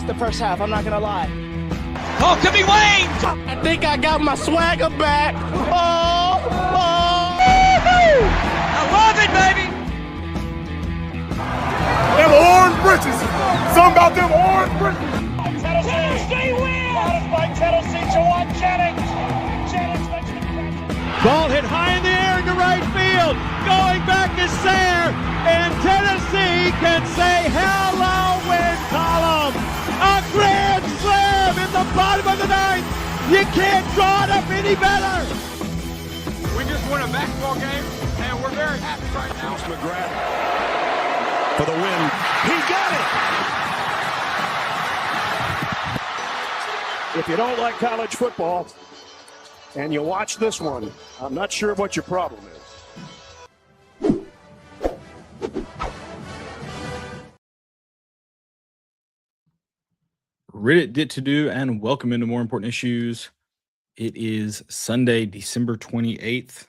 the first half, I'm not going to lie. Oh, could be Wayne! I think I got my swagger back. Oh! I love it, baby! Them orange britches. Something about them orange britches. Tennessee wins! By Tennessee, Jawan Jennings. Jennings makes the catch. Ball hit high in the air into right field. Going back is Sayre. And Tennessee can say hello, win column. A grand slam in the bottom of the ninth. You can't draw it up any better. We just won a basketball game, and we're very happy right now. McGrath for the win. He got it. If you don't like college football and you watch this one, I'm not sure what your problem is. Reddit did to do, and welcome into More Important Issues. It is Sunday, December 28th.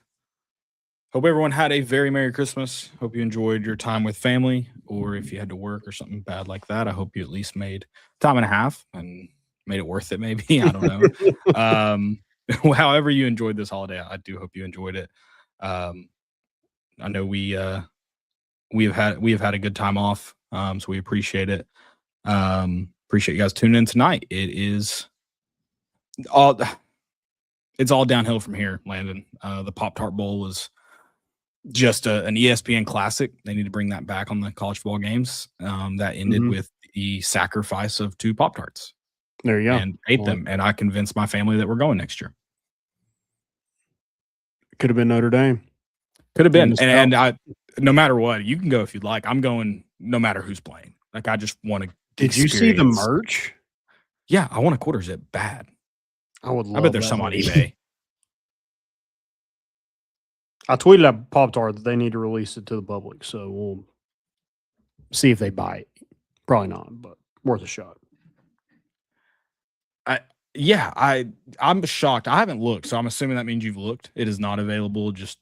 Hope everyone had a very Merry Christmas. Hope you enjoyed your time with family, or if you had to work or something bad like that, I hope you at least made time and a half and made it worth it, maybe. I don't know. However you enjoyed this holiday, I do hope you enjoyed it. I know we have had a good time off, so we appreciate it. Appreciate you guys tuning in tonight. It's all downhill from here, Landon. The Pop-Tart Bowl was just an ESPN classic. They need to bring that back on the college football games. That ended with the sacrifice of 2 Pop-Tarts. There you go. And ate them. And I convinced my family that we're going next year. Could have been Notre Dame. Could have been. And I, no matter what, you can go if you'd like. I'm going no matter who's playing. Like, I just want to. Did you see the merch? Yeah, I want a quarter zip bad. I would love I bet there's some on eBay. I tweeted at Pop-Tart that they need to release it to the public, so we'll see if they buy it. Probably not, but worth a shot. I'm shocked. I haven't looked, so I'm assuming that means you've looked. It is not available. Just,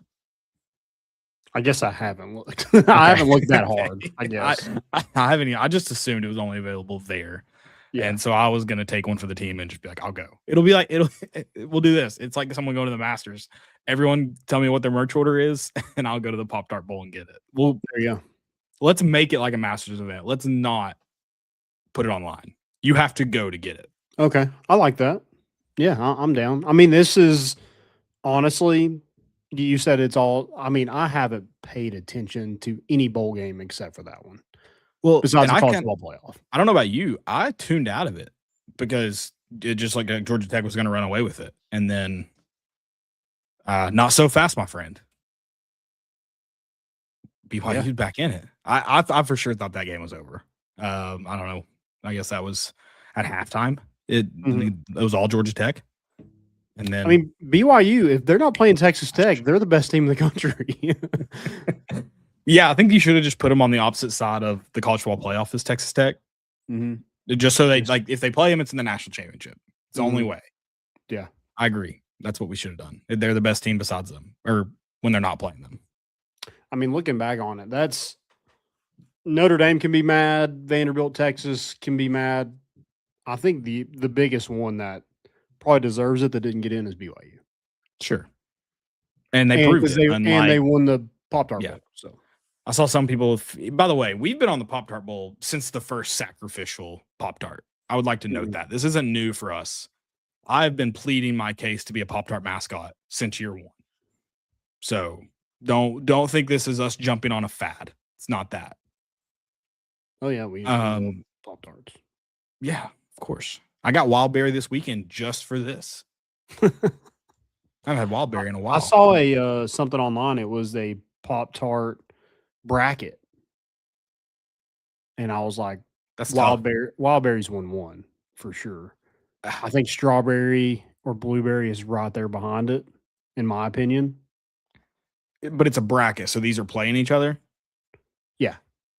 I guess I haven't looked. I haven't looked that hard. I guess I haven't. I just assumed it was only available there. Yeah. And so I was gonna take one for the team and just be like, I'll go. It'll be like we'll do this. It's like someone going to the Masters. Everyone tell me what their merch order is, and I'll go to the Pop-Tart Bowl and get it. Well, there you go. Let's make it like a Masters event. Let's not put it online. You have to go to get it. Okay, I like that. Yeah, I'm down. I mean, this is honestly, you said it's all. I mean, I haven't paid attention to any bowl game except for that one. Well, besides the college football playoff. I don't know about you. I tuned out of it because it just like Georgia Tech was going to run away with it. And then not so fast, my friend. BYU's back in it. I for sure thought that game was over. I don't know. I guess that was at halftime. It was all Georgia Tech. And then, I mean, BYU, if they're not playing Texas Tech, they're the best team in the country. Yeah, I think you should have just put them on the opposite side of the college football playoff as Texas Tech. Just so they, like, if they play them, it's in the national championship. It's the only way. Yeah. I agree. That's what we should have done. They're the best team besides them, or when they're not playing them. I mean, looking back on it, that's Notre Dame can be mad. Vanderbilt, Texas can be mad. I think the biggest one that probably deserves it that didn't get in is BYU. Sure. And they proved it. And they won the Pop-Tart Bowl. So I saw some people, by the way, we've been on the Pop-Tart Bowl since the first sacrificial Pop-Tart. I would like to note that. This isn't new for us. I've been pleading my case to be a Pop-Tart mascot since year 1. So don't think this is us jumping on a fad. It's not that. Oh yeah, we Pop-Tarts. Yeah, of course. I got Wildberry this weekend just for this. I haven't had Wildberry in a while. I saw a something online. It was a Pop-Tart bracket, and I was like, "That's Wildberry's won for sure." I think strawberry or blueberry is right there behind it, in my opinion. But it's a bracket, so these are playing each other. Yeah,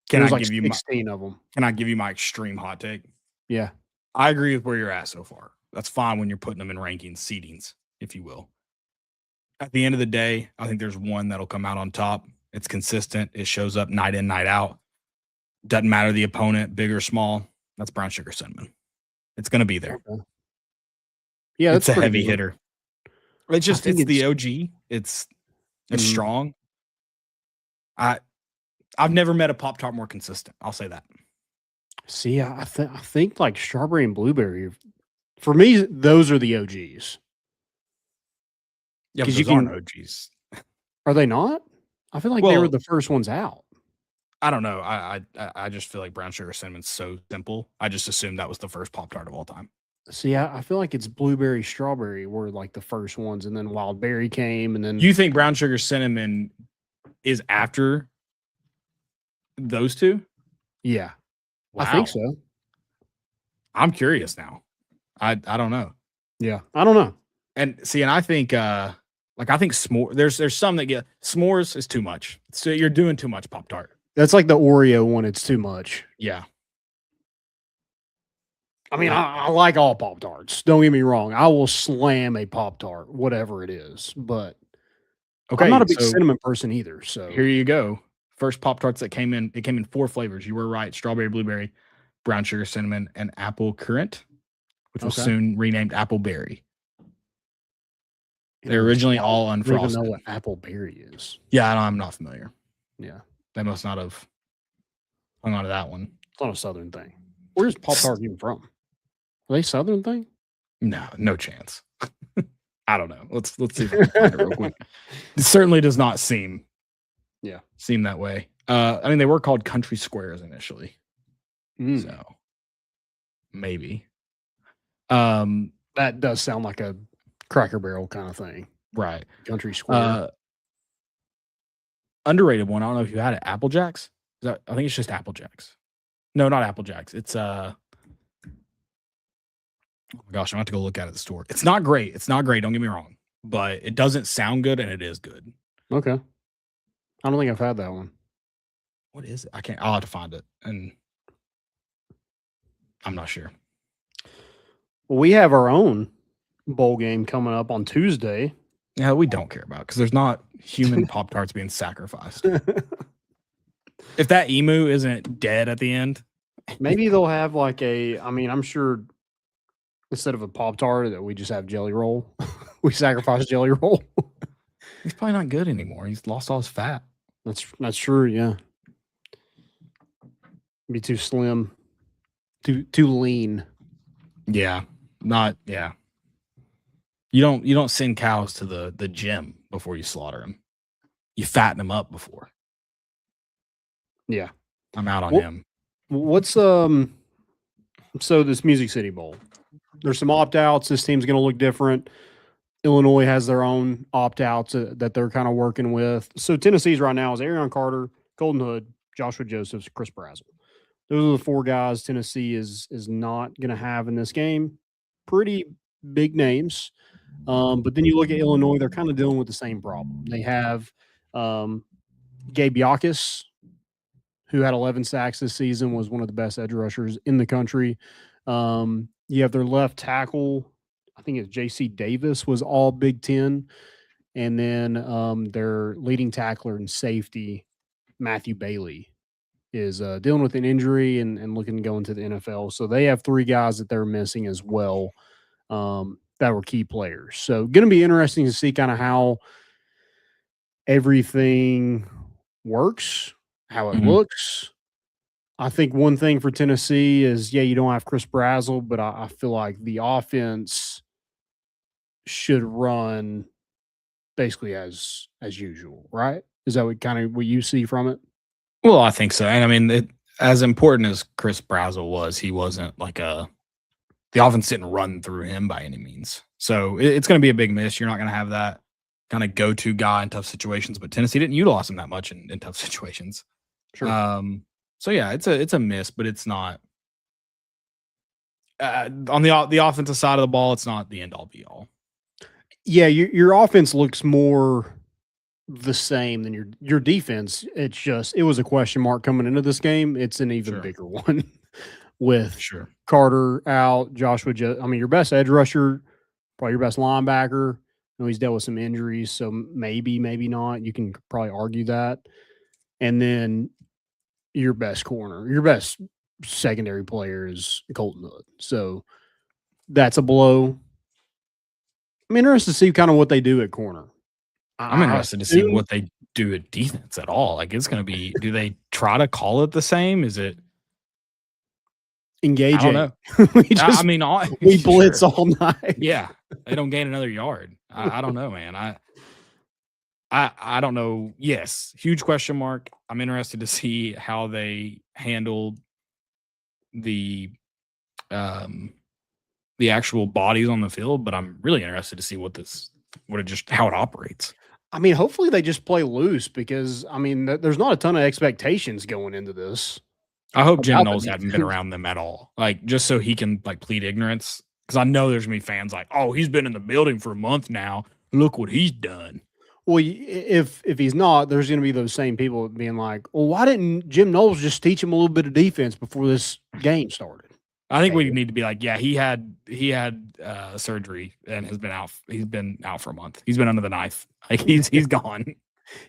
Can I like give you 16 of them? Can I give you my extreme hot take? Yeah, I agree with where you're at so far. That's fine when you're putting them in rankings, seedings, if you will. At the end of the day, I think there's one that'll come out on top. It's consistent. It shows up night in, night out. Doesn't matter the opponent, big or small. That's brown sugar cinnamon. It's going to be there. Okay. Yeah, It's a pretty heavy good. hitter. It's just think it's the OG. It's strong. I've never met a Pop-Tart more consistent. I'll say that. See, I think like strawberry and blueberry, for me, those are the OGs. Yeah, 'Cause but you those aren't can- OGs. Are they not? I feel like they were Well- the first ones out. I don't know. I just feel like brown sugar cinnamon's so simple. I just assumed that was the first Pop-Tart of all time. See, I feel like it's blueberry, strawberry were like the first ones, and then wild berry came, and then You think brown sugar cinnamon is after those two? yeah, Wow. I think so. I'm curious now. I don't know. Yeah, I don't know. And see, and I think I think s'more. There's some that get s'mores is too much. So you're doing too much Pop-Tart. That's like the Oreo one. It's too much. Yeah. I mean, I like all Pop Tarts. Don't get me wrong. I will slam a Pop Tart, whatever it is. But Okay. I'm not a big so cinnamon person either. So here you go. First Pop-Tarts that came in. It came in 4 flavors. You were right. Strawberry, blueberry, brown sugar, cinnamon, and apple currant, which was Okay. soon renamed apple berry. you They're know, originally I all don't even know unfrosted. what apple berry is. Yeah, I'm not familiar. Yeah, They must not have hung on to that one. it's not a Southern thing. Where's Pop Tart even from? Are they Southern thing? No chance. I don't know. Let's see if I can find it real quick. It certainly does not seem that way. I mean, they were called Country Squares initially, Mm, so maybe. that does sound like a Cracker Barrel kind of thing. Right. Country Square. Underrated one. I don't know if you had it. Apple Jacks. I think it's just Apple Jacks. No, not Apple Jacks. It's oh my gosh, I'm gonna have to go look at it at the store. It's not great. It's not great. Don't get me wrong, but it doesn't sound good, and it is good. Okay. I don't think I've had that one. What is it? I'll have to find it, and I'm not sure. Well, we have our own bowl game coming up on Tuesday. Yeah, we don't care about because there's not human Pop Tarts being sacrificed. If that emu isn't dead at the end, Maybe they'll have like I'm sure instead of a Pop Tart that we just have Jelly Roll. We sacrifice Jelly Roll. he's probably not good anymore. He's lost all his fat. That's true, yeah. Be too slim. Too lean. Yeah, yeah. You don't send cows to the gym before you slaughter them. You fatten them up before. Yeah. I'm out on Well- him. What's so this Music City Bowl? There's some opt-outs. This team's going to look different. Illinois has their own opt-outs that they're kind of working with. So Tennessee's right now is Arion Carter, Colton Hood, Joshua Josephs, Chris Brazzell. Those are the 4 guys Tennessee is not going to have in this game. Pretty big names. But then you look at Illinois, they're kind of dealing with the same problem. They have Gabe Yakis, who had 11 sacks this season, was one of the best edge rushers in the country. You have their left tackle, I think it's J.C. Davis, was all Big Ten. And then their leading tackler and safety, Matthew Bailey, is dealing with an injury and looking to go into the NFL. So they have 3 guys that they're missing as well that were key players. So going to be interesting to see kind of how everything works, how it Mhm. looks. I think one thing for Tennessee is, you don't have Chris Brazzell, but I feel like the offense should run basically as usual, right? Is that what you see from it? Well, I think so. And I mean, as important as Chris Brazzell was, he wasn't like the offense didn't run through him by any means. So it's going to be a big miss. You're not going to have that kind of go-to guy in tough situations, but Tennessee didn't utilize him that much in tough situations. Sure. So yeah, it's a miss, but it's not on the offensive side of the ball. It's not the end all be all. Yeah, your offense looks more the same than your defense. It was a question mark coming into this game. It's an even Sure. bigger one with Sure. Carter out, Joshua. Your best edge rusher, probably your best linebacker. He's dealt with some injuries, so maybe not. You can probably argue that. And then your best corner, your best secondary player is Colton Hood. So That's a blow. I'm interested to see kind of what they do at corner. I'm interested to see what they do at defense at all. Like, it's going to be, do they try to call it the same? Is it engaging? I don't know. I mean, we blitz all night. Yeah. They don't gain another yard. I don't know, man. I don't know. Yes. Huge question mark. I'm interested to see how they handled the actual bodies on the field, but I'm really interested to see how it operates. I mean, hopefully they just play loose because, I mean, there's not a ton of expectations going into this. I hope Jim Knowles hadn't been around them at all. Like, just so he can, like, plead ignorance. Because I know there's going to be fans like, oh, he's been in the building for a month now. Look what he's done. Well, if he's not, there's going to be those same people being like, well, why didn't Jim Knowles just teach him a little bit of defense before this game started? I think we need to be like, yeah, he had surgery and has been out. He's been out for a month. He's been under the knife. Like he's gone.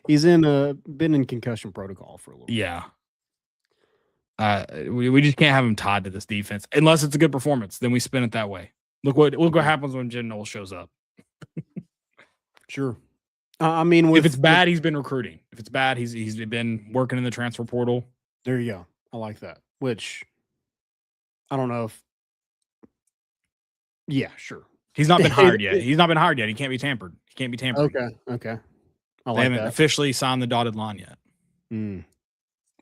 He's been in concussion protocol for a little. Yeah. We just can't have him tied to this defense unless it's a good performance. Then we spin it that way. Look what happens when Jim Knowles shows up. Sure. I mean, if it's bad, he's been recruiting. If it's bad, he's been working in the transfer portal. There you go. I like that. Which I don't know if. Yeah, sure. He's not been hired yet. He can't be tampered. He can't be tampered. Okay. They haven't officially signed the dotted line yet.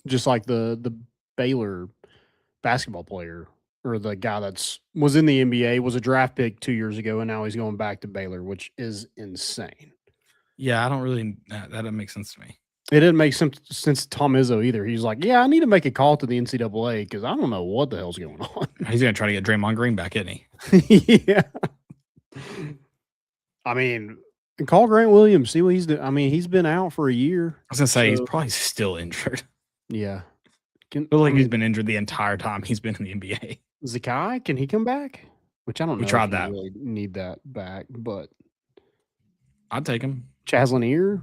Just like the Baylor basketball player or the guy was in the NBA, was a draft pick 2 years ago, and now he's going back to Baylor, which is insane. Yeah, I don't really. That doesn't make sense to me. It didn't make sense to Tom Izzo either. He's like, yeah, I need to make a call to the NCAA because I don't know what the hell's going on. He's going to try to get Draymond Green back, isn't he? Yeah. I mean, call Grant Williams, see what he's doing. I mean, he's been out for a year. I was going to say, he's probably still injured. Yeah. I feel like he's been injured the entire time he's been in the NBA. Zakai, can he come back? Which I don't know. We tried that. Really need that back, but I'd take him. Chaz Lanier,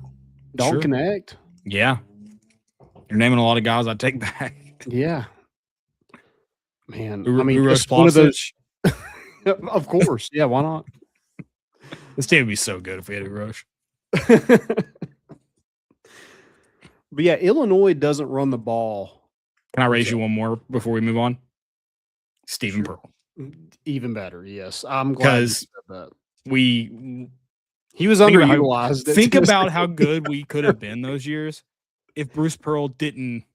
Dalton Connect. Yeah. You're naming a lot of guys I'd take back. Yeah. Man, I mean, just one of those. Of course. Yeah, why not? This team would be so good if we had Urosh. But yeah, Illinois doesn't run the ball. Can I raise you one more before we move on? Stephen Pearl. Even better, yes. I'm glad you said that. He was underutilized. Think about how good we could have been those years if Bruce Pearl didn't.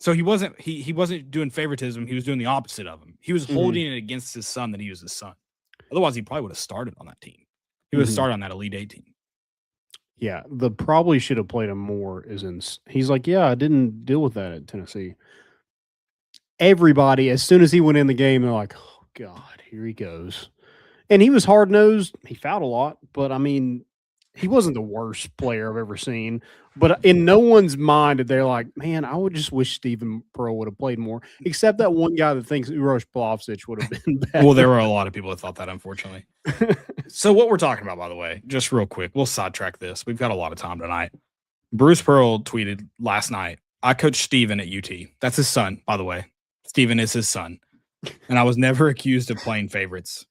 So he wasn't doing favoritism. He was doing the opposite of him. He was holding it against his son that he was his son. Otherwise, he probably would have started on that team. He would have started on that Elite Eight team. Yeah, the probably should have played him more he's like, yeah, I didn't deal with that at Tennessee. Everybody, as soon as he went in the game, they're like, oh, God, here he goes. And he was hard-nosed. He fouled a lot, but, I mean, he wasn't the worst player I've ever seen. But in no one's mind did they're like, man, I would just wish Stephen Pearl would have played more, except that one guy that thinks Urosh Plavsic would have been better. Well, there were a lot of people that thought that, unfortunately. So what we're talking about, by the way, just real quick, we'll sidetrack this. We've got a lot of time tonight. Bruce Pearl tweeted last night, I coached Steven at UT. That's his son, by the way. Steven is his son. And I was never accused of playing favorites.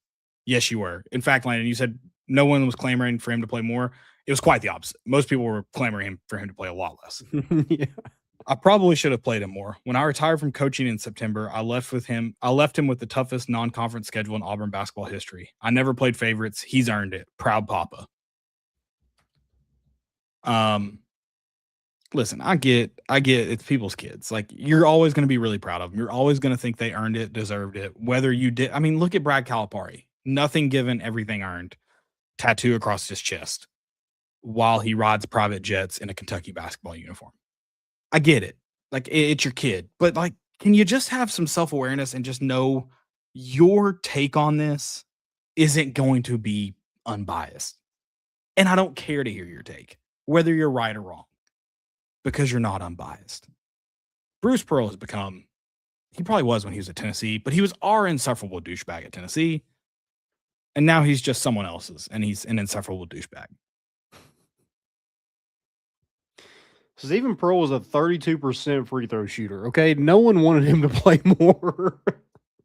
Yes, you were. In fact, Landon, you said no one was clamoring for him to play more. It was quite the opposite. Most people were clamoring for him to play a lot less. Yeah. I probably should have played him more. When I retired from coaching in September, I left him with the toughest non-conference schedule in Auburn basketball history. I never played favorites. He's earned it. Proud Papa. Listen, I get it's people's kids. Like, you're always going to be really proud of them. You're always going to think they earned it, deserved it. Whether you did, I mean, look at Brad Calipari. Nothing given, everything earned. Tattoo across his chest while he rides private jets in a Kentucky basketball uniform. I get it. Like, it's your kid. But, like, can you just have some self-awareness and just know your take on this isn't going to be unbiased? And I don't care to hear your take, whether you're right or wrong, because you're not unbiased. Bruce Pearl has become, he probably was when he was at Tennessee, but he was our insufferable douchebag at Tennessee. And now he's just someone else's, and he's an insufferable douchebag. Stephen Pearl was a 32% free throw shooter. Okay, no one wanted him to play more.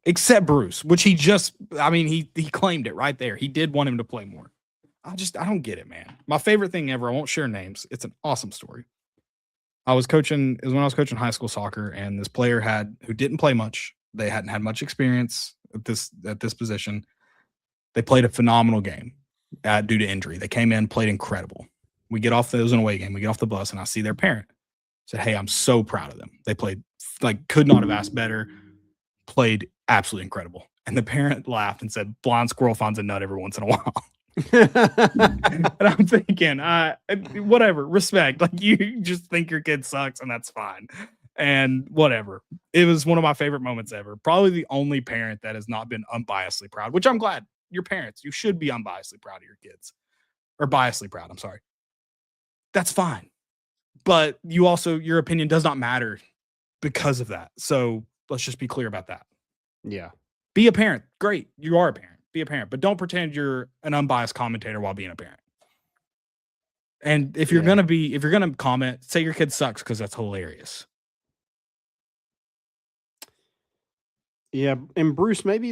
except Bruce, which he claimed it right there. He did want him to play more. I don't get it, man. My favorite thing ever, I won't share names. It's an awesome story. It was when I was coaching high school soccer, and this player who didn't play much. They hadn't had much experience at this position. They played a phenomenal game due to injury. They came in, played incredible. We get off, it was an away game. We get off the bus, and I see their parent. Said, "Hey, I'm so proud of them. They played could not have asked better. Played absolutely incredible." And the parent laughed and said, "Blind squirrel finds a nut every once in a while." And I'm thinking, whatever, respect. You just think your kid sucks, and that's fine. And whatever. It was one of my favorite moments ever. Probably the only parent that has not been unbiasedly proud, which I'm glad. Your parents, you should be unbiasedly proud of your kids. Or biasedly proud, I'm sorry. That's fine. But your opinion does not matter because of that. So let's just be clear about that. Yeah. Be a parent. Great. You are a parent. Be a parent. But don't pretend you're an unbiased commentator while being a parent. And if you're gonna comment, say your kid sucks, because that's hilarious. Yeah. And Bruce, maybe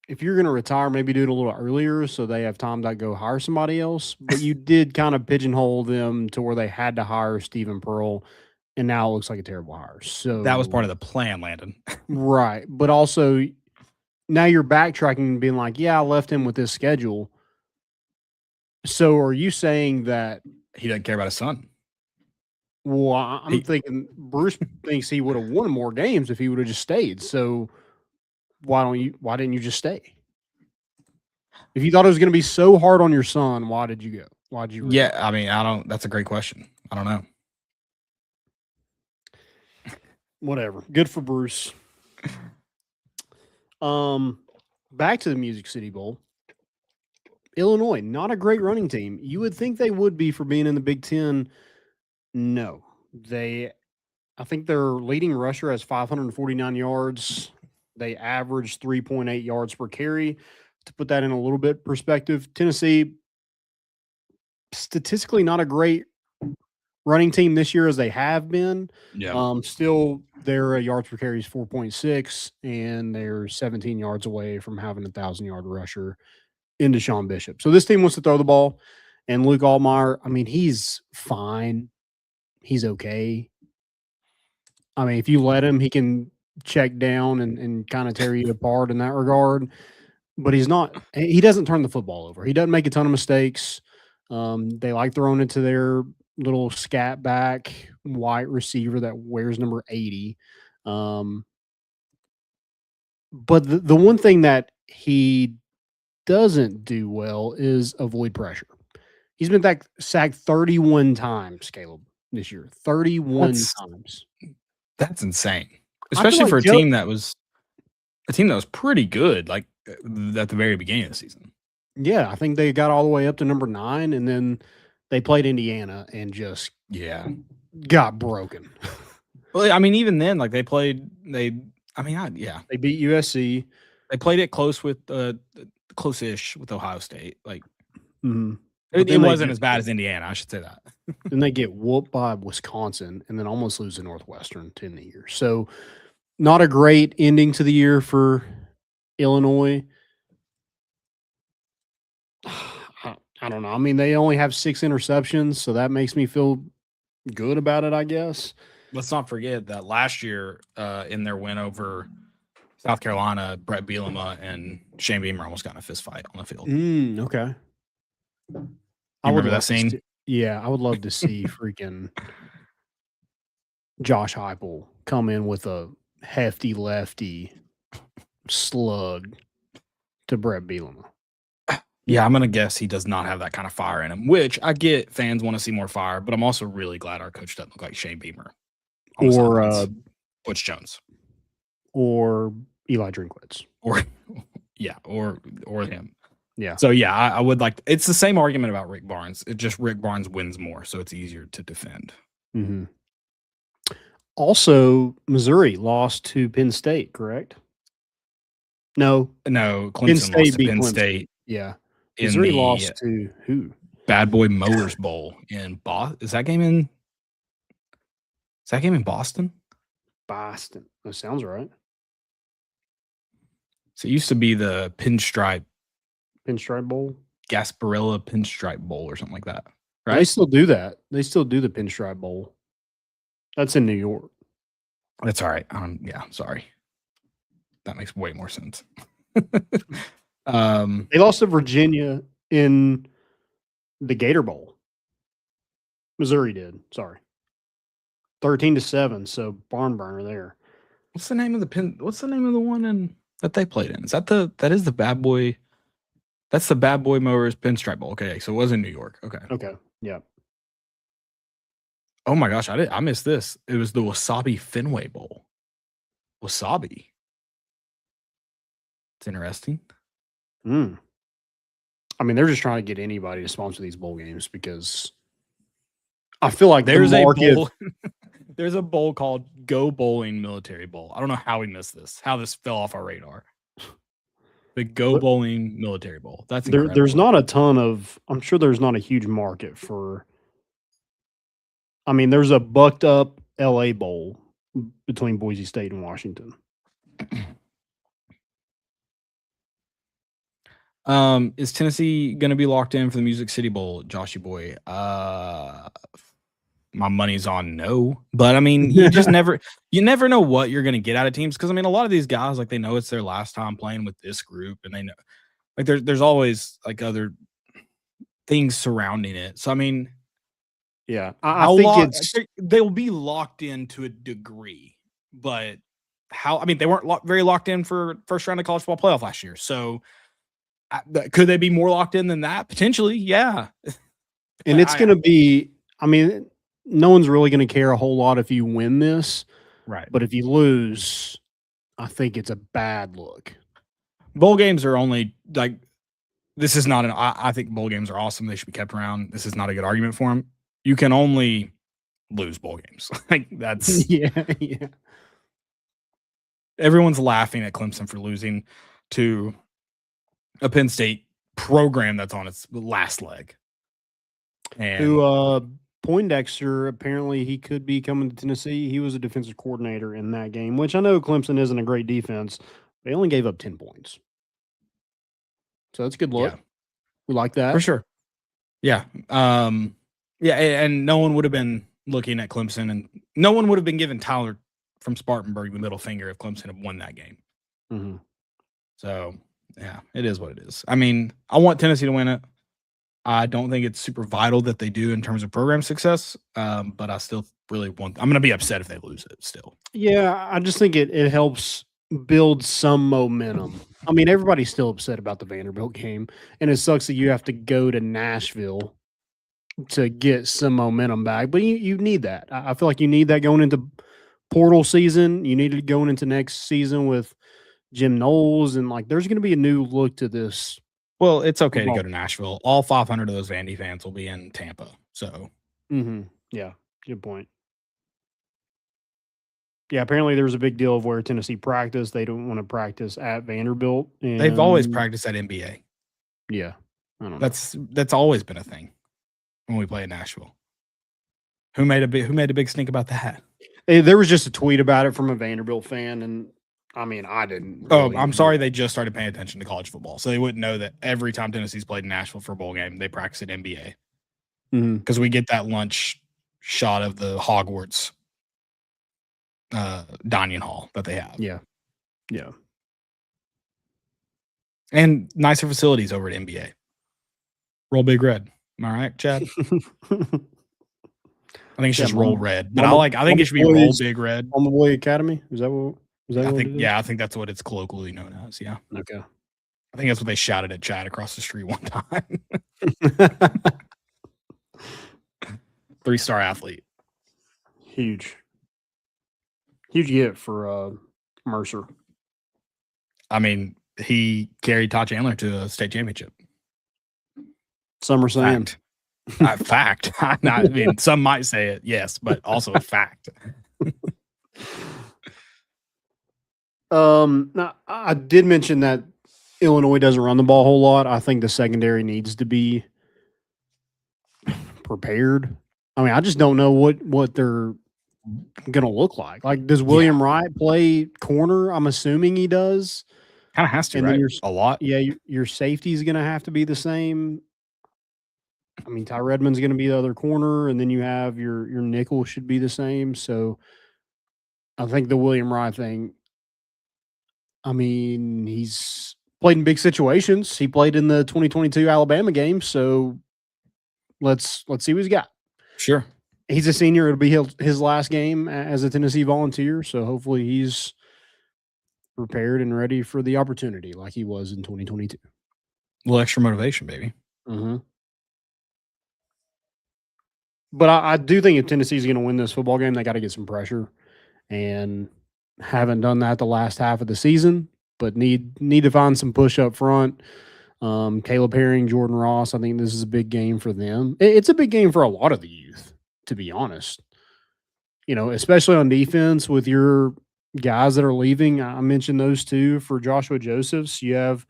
if you're gonna retire, maybe do it a little earlier so they have time to go hire somebody else. But you did kind of pigeonhole them to where they had to hire Stephen Pearl, and now it looks like a terrible hire. So that was part of the plan, Landon. Right. But also now you're backtracking and being like, yeah, I left him with this schedule. So are you saying that he doesn't care about his son? Well, I'm thinking Bruce thinks he would have won more games if he would have just stayed. So why didn't you just stay? If you thought it was going to be so hard on your son, why did you go? Why did you? Yeah, I mean, that's a great question. I don't know. Whatever. Good for Bruce. Back to the Music City Bowl. Illinois, not a great running team. You would think they would be for being in the Big Ten. No. I think their leading rusher has 549 yards. They average 3.8 yards per carry. To put that in a little bit perspective, Tennessee, statistically not a great running team this year as they have been. Yeah. Still, their yards per carry is 4.6, and they're 17 yards away from having a 1,000-yard rusher in Deshaun Bishop. So this team wants to throw the ball, and Luke Altmaier, I mean, he's fine. He's okay. I mean, if you let him, he can check down and kind of tear you apart in that regard. But he doesn't turn the football over. He doesn't make a ton of mistakes. They like throwing it to their little scat back white receiver that wears number 80. But the one thing that he doesn't do well is avoid pressure. He's been sacked 31 times, Caleb, this year. 31 times. That's insane. Especially for a team that was pretty good, at the very beginning of the season. Yeah, I think they got all the way up to number 9, and then they played Indiana and just got broken. Well, I mean, even then, they beat USC. They played it close-ish with Ohio State. Mm-hmm. It wasn't as bad as Indiana, I should say that. Then they get whooped by Wisconsin and then almost lose to Northwestern to end the year. So not a great ending to the year for Illinois. I don't know. I mean, they only have 6 interceptions, so that makes me feel good about it, I guess. Let's not forget that last year in their win over South Carolina, Brett Bielema and Shane Beamer almost got in a fist fight on the field. Okay. I remember that scene? I would love to see freaking Josh Heupel come in with a hefty lefty slug to Brett Bielema. Yeah, I'm going to guess he does not have that kind of fire in him, which I get fans want to see more fire, but I'm also really glad our coach doesn't look like Shane Beamer. Or Butch Jones. Or Eli Drinkwitz. Or him. Yeah. So, yeah, I would it's the same argument about Rick Barnes. It just Rick Barnes wins more, so it's easier to defend. Mm-hmm. Also, Missouri lost to Penn State, correct? No, Clemson lost to Penn State. Yeah. Missouri lost to who? Bad Boy Mowers Bowl in Boston. Is that game in Boston? Boston. That sounds right. So it used to be the Pinstripe Bowl. Gasparilla Pinstripe Bowl or something like that, They right? still do that. They still do the Pinstripe Bowl. That's in New York. That's all right. Yeah, sorry. That makes way more sense. They lost to Virginia in the Gator Bowl. Missouri did. Sorry. 13-7. So barn burner there. What's the name of the one that they played in? That is the Bad Boy? That's the Bad Boy Mowers Pinstripe Bowl. Okay, so it was in New York. Okay. Yeah. Oh my gosh, I missed this. It was the Wasabi Fenway Bowl. Wasabi. It's interesting. I mean, they're just trying to get anybody to sponsor these bowl games because I feel like There's the a market. bowl. There's a bowl called Go Bowling Military Bowl. I don't know how we missed this. How this fell off our radar. The Go Bowling Military Bowl. That's incredible. There's not a ton of. I'm sure there's not a huge market for. I mean, there's a bucked up LA Bowl between Boise State and Washington. Is Tennessee going to be locked in for the Music City Bowl, Joshy boy? My money's on no, but I mean, you never know what you're going to get out of teams. Cause I mean, a lot of these guys, like they know it's their last time playing with this group and they know like there's always like other things surrounding it. So, I mean, yeah, I think they will be locked in to a degree, but they weren't very locked in for first round of college football playoff last year. So could they be more locked in than that? Potentially. Yeah. And it's going to be, I mean, no one's really going to care a whole lot if you win this. Right. But if you lose, I think it's a bad look. Bowl games are only like, this is not I think bowl games are awesome. They should be kept around. This is not a good argument for them. You can only lose bowl games. Like that's yeah. Everyone's laughing at Clemson for losing to a Penn State program that's on its last leg. And who Poindexter, apparently he could be coming to Tennessee. He was a defensive coordinator in that game, which I know Clemson isn't a great defense. They only gave up 10 points. So that's a good look. Yeah. We like that. For sure. Yeah. Yeah, and no one would have been looking at Clemson, and no one would have been giving Tyler from Spartanburg the middle finger if Clemson had won that game. Mm-hmm. So, yeah, it is what it is. I mean, I want Tennessee to win it. I don't think it's super vital that they do in terms of program success, but I still really want – I'm going to be upset if they lose it still. Yeah, I just think it helps build some momentum. I mean, everybody's still upset about the Vanderbilt game, and it sucks that you have to go to Nashville to get some momentum back. But you need that. I feel like you need that going into portal season. You need it going into next season with Jim Knowles, and like there's going to be a new look to this. Well, it's okay to go to Nashville. All 500 of those Vandy fans will be in Tampa. So, yeah, good point. Yeah, apparently there was a big deal of where Tennessee practiced. They don't want to practice at Vanderbilt. And they've always practiced at NBA. Yeah, I don't know. That's always been a thing when we play in Nashville. Who made a big stink about that? There was just a tweet about it from a Vanderbilt fan, and I mean, I didn't. Really I'm sorry they just started paying attention to college football, so they wouldn't know that every time Tennessee's played in Nashville for a bowl game, they practice at NBA. Because we get that lunch shot of the Hogwarts dining hall that they have. Yeah. And nicer facilities over at NBA. Roll Big Red. Am I right, Chad? I think it's just Roll Red, but I think it should be Roll Big Red. On the Boy Academy? Is that what? I think that's what it's colloquially known as. Yeah. Okay. I think that's what they shouted at Chad across the street one time. 3-star athlete. Huge get for Mercer. I mean, he carried Todd Chandler to a state championship. Some are saying. Fact. I mean, some might say it, yes, but also a fact. Now, I did mention that Illinois doesn't run the ball a whole lot. I think the secondary needs to be prepared. I mean, I just don't know what they're going to look like. Like, does William Wright play corner? I'm assuming he does. Kind of has to, And then right? your A lot. yeah, your safety is going to have to be the same. I mean, Ty Redmond's going to be the other corner, and then you have your nickel should be the same. So I think the William Wright thing. I mean, he's played in big situations. He played in the 2022 Alabama game. So let's see what he's got. Sure. He's a senior. It'll be his last game as a Tennessee Volunteer. So hopefully he's prepared and ready for the opportunity like he was in 2022. A little extra motivation, baby. Mm-hmm. But I do think if Tennessee's going to win this football game, they got to get some pressure, and haven't done that the last half of the season. But need to find some push up front. Caleb Herring, Jordan Ross. I think this is a big game for them. It's a big game for a lot of the youth, to be honest. You know, especially on defense with your guys that are leaving. I mentioned those two for Joshua Josephs. You have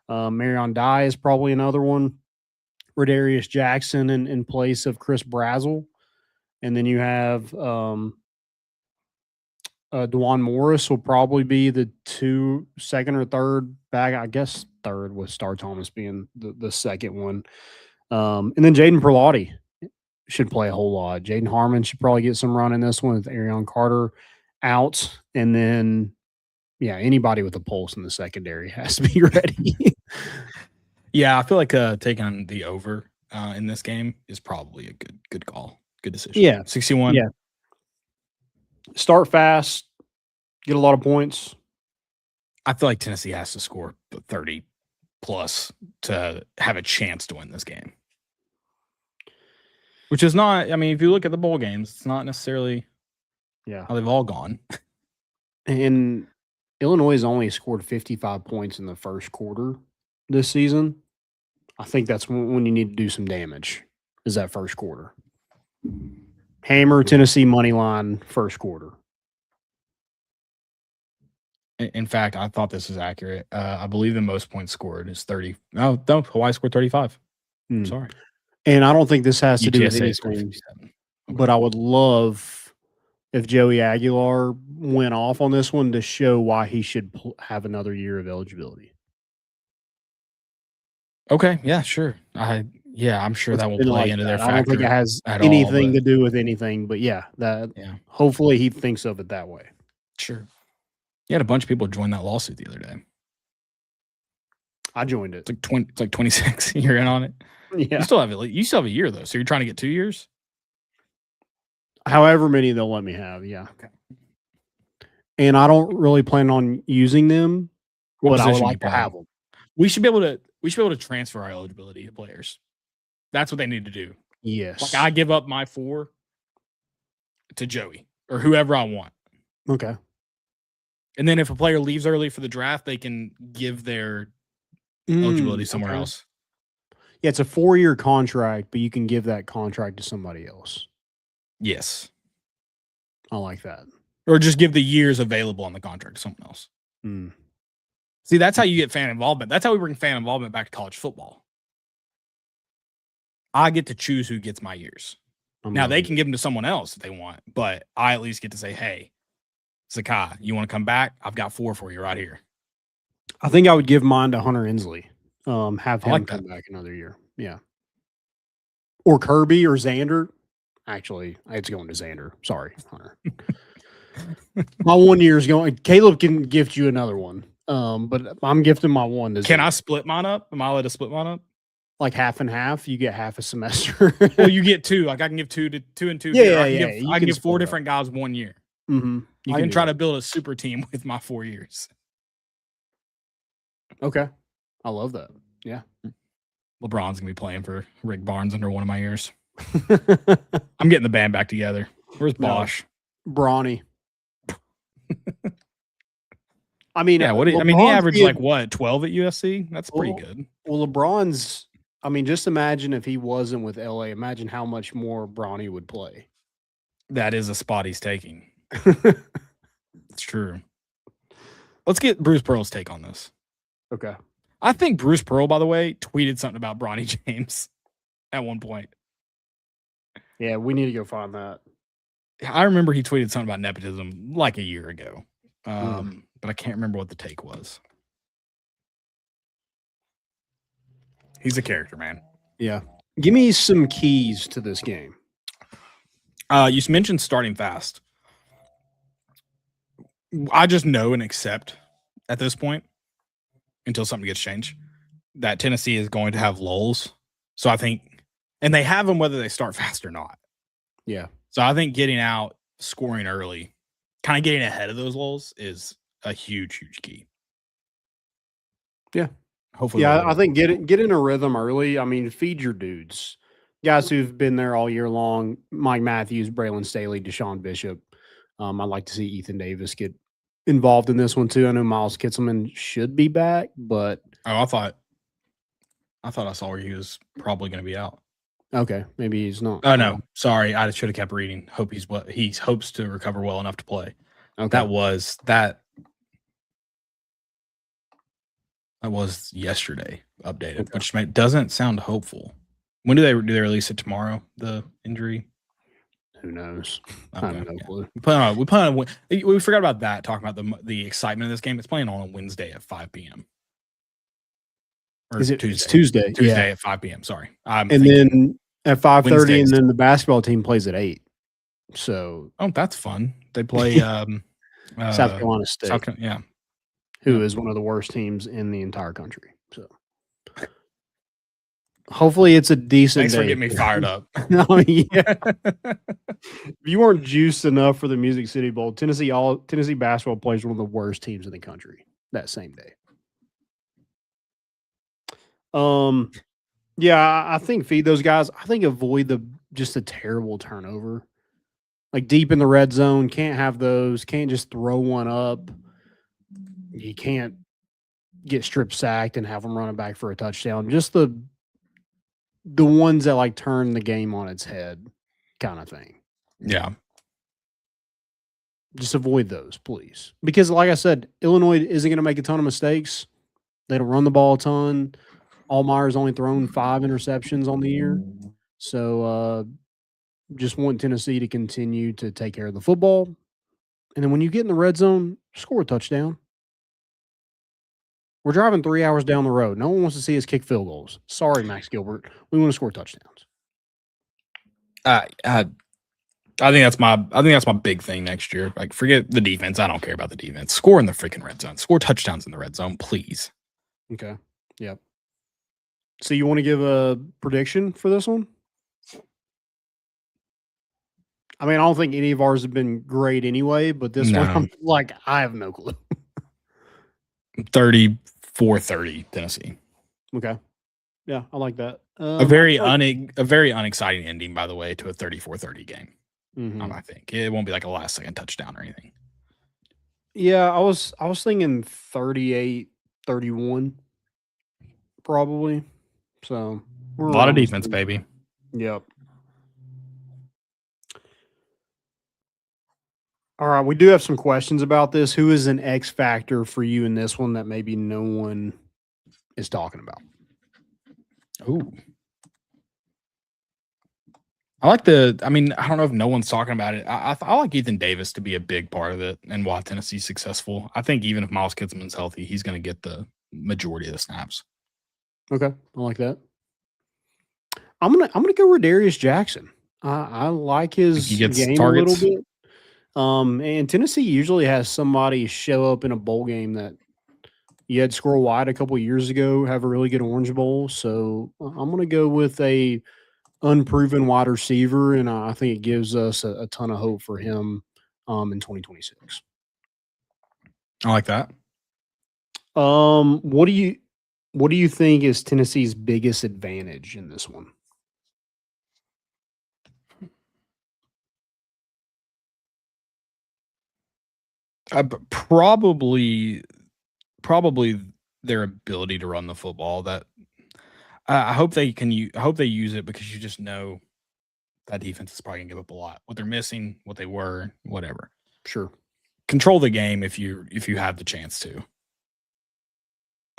Marion Dye is probably another one. Rodarius Jackson in place of Chris Brazzell. And then you have Dwan Morris will probably be the second or third back. I guess third with Star Thomas being the second one. And then Jaden Perlotti should play a whole lot. Jaden Harmon should probably get some run in this one with Arion Carter out. And then, yeah, anybody with a pulse in the secondary has to be ready. Yeah, I feel like taking the over in this game is probably a good call. Good decision. Yeah. 61. Yeah. Start fast, get a lot of points. I feel like Tennessee has to score 30 plus to have a chance to win this game. Which is not, I mean, if you look at the bowl games, it's not necessarily how they've all gone. And Illinois has only scored 55 points in the first quarter this season. I think that's when you need to do some damage, is that first quarter. Hammer Tennessee money line first quarter. In fact, I thought this was accurate. I believe the most points scored is 30. No, Hawaii scored 35. Sorry. And I don't think this has to do with UTSA scored anything, 57. but I would love if Joey Aguilar went off on this one to show why he should have another year of eligibility. Okay, yeah, sure. I'm sure that will play into their factor. I don't think it has anything to do with anything, but hopefully he thinks of it that way. Sure. You had a bunch of people join that lawsuit the other day. I joined it. It's like 26. You're in on it. Yeah. You still have a year though. So you're trying to get 2 years? However many they'll let me have, yeah. Okay. And I don't really plan on using them, but I would like to have them. We should be able to transfer our eligibility to players. That's what they need to do. Yes. Like I give up my 4 to Joey or whoever I want. Okay. And then if a player leaves early for the draft, they can give their eligibility somewhere else. Yeah, it's a 4-year contract, but you can give that contract to somebody else. Yes. I like that. Or just give the years available on the contract to someone else. See, that's how you get fan involvement. That's how we bring fan involvement back to college football. I get to choose who gets my years. Now, they can give them to someone else if they want, but I at least get to say, hey, Zakai, you want to come back? I've got 4 for you right here. I think I would give mine to Hunter Inslee. Have him like come back another year. Yeah. Or Kirby or Xander. Actually, it's going to Xander. Sorry, Hunter. My 1 year is going. Caleb can gift you another one. But I'm gifting my one to Xander. Can I split mine up? Am I allowed to split mine up? Like half and half? You get half a semester. Well, you get 2. Like I can give 2 and 2. I can give 4 different guys 1 year. Mm-hmm. I can try to build a super team with my 4 years. Okay. I love that. Yeah. LeBron's going to be playing for Rick Barnes under one of my years. I'm getting the band back together. Where's Bosch? Brawny. I mean, yeah, he averaged like what, 12 at USC? That's pretty good. Well, LeBron's, just imagine if he wasn't with LA, imagine how much more Brawny would play. That is a spot he's taking. It's true. Let's get Bruce Pearl's take on this. Okay. I think Bruce Pearl, by the way, tweeted something about Bronny James at one point. Yeah, we need to go find that. I remember he tweeted something about nepotism like a year ago, but I can't remember what the take was. He's a character, man. Yeah. Give me some keys to this game. You mentioned starting fast. I just know and accept at this point, until something gets changed, that Tennessee is going to have lulls. So I think, and they have them whether they start fast or not. Yeah. So I think getting out, scoring early, kind of getting ahead of those lulls is a huge, huge key. Yeah. Hopefully. Yeah, I think get in a rhythm early. I mean, feed your dudes. Guys who've been there all year long, Mike Matthews, Braylon Staley, Deshaun Bishop. I'd like to see Ethan Davis get involved in this one too. I know Miles Kitselman should be back, but I thought I saw where he was probably going to be out. Okay, maybe he's not. Oh no, sorry, I should have kept reading. Hope he hopes to recover well enough to play. Okay. That was yesterday updated, Okay. which doesn't sound hopeful. When do they release it tomorrow? The injury. Who knows? Okay, I have no yeah. clue. We forgot about that. Talking about the excitement of this game. It's playing on a Wednesday at 5 p.m. Or Is it Tuesday? It's Tuesday? Tuesday Yeah. at 5 p.m. Sorry. And then at 5:30, Wednesdays. and then the basketball team plays at 8. So That's fun. They play South Carolina State, yeah. who is one of the worst teams in the entire country. So hopefully it's a decent Thanks for day. getting me fired up. I mean, yeah. If you weren't juiced enough for the Music City Bowl, Tennessee basketball plays one of the worst teams in the country that same day. Yeah, I think feed those guys. I think avoid just a terrible turnover. Like deep in the red zone, can't have those. Can't just throw one up. You can't get strip sacked and have them running back for a touchdown. Just the ones that like turn the game on its head kind of thing. Yeah. Just avoid those, please. Because like I said, Illinois isn't going to make a ton of mistakes. They don't run the ball a ton. Allmeyer's only thrown 5 interceptions on the year. So just want Tennessee to continue to take care of the football. And then when you get in the red zone, score a touchdown. We're driving 3 hours down the road. No one wants to see us kick field goals. Sorry, Max Gilbert. We want to score touchdowns. I think that's my big thing next year. Like, forget the defense. I don't care about the defense. Score in the freaking red zone. Score touchdowns in the red zone, please. Okay. Yep. So you want to give a prediction for this one? I mean, I don't think any of ours have been great anyway, but this one, I'm like, I have no clue. 34-30 Tennessee. Okay. Yeah, I like that. A very unexciting ending, by the way, to a 34-30 game. Mhm. I think it won't be like a last second touchdown or anything. Yeah, I was thinking 38-31 probably. So A lot of defense, baby. Yep. All right, we do have some questions about this. Who is an X factor for you in this one that maybe no one is talking about? Ooh. I don't know if no one's talking about it. I like Ethan Davis to be a big part of it and why Tennessee's successful. I think even if Miles Kitselman's healthy, he's going to get the majority of the snaps. Okay, I like that. I'm gonna go with Darius Jackson. I like his He gets game targets. a little bit. And Tennessee usually has somebody show up in a bowl game that you had Squirrel White a couple of years ago have a really good Orange Bowl. So I'm gonna go with a unproven wide receiver, and I think it gives us a ton of hope for him in 2026. I like that. What do you think is Tennessee's biggest advantage in this one? Probably their ability to run the football. That I hope they can. I hope they use it because you just know that defense is probably gonna give up a lot. What they're missing, what they were, whatever. Sure. Control the game if you have the chance to.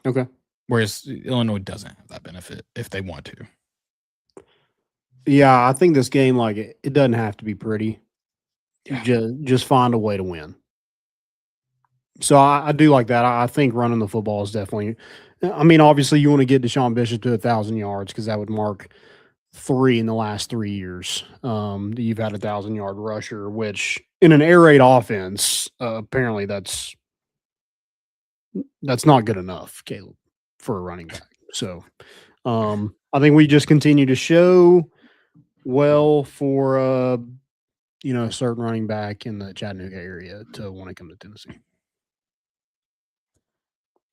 Okay. Whereas Illinois doesn't have that benefit if they want to. Yeah, I think this game, like it doesn't have to be pretty. Yeah. Just find a way to win. So I do like that. I think running the football is definitely I mean, obviously, you want to get Deshaun Bishop to 1,000 yards because that would mark 3 in the last 3 years that you've had 1,000-yard rusher, which in an air raid offense, apparently that's not good enough, Caleb, for a running back. So I think we just continue to show well for a certain running back in the Chattanooga area to want to come to Tennessee.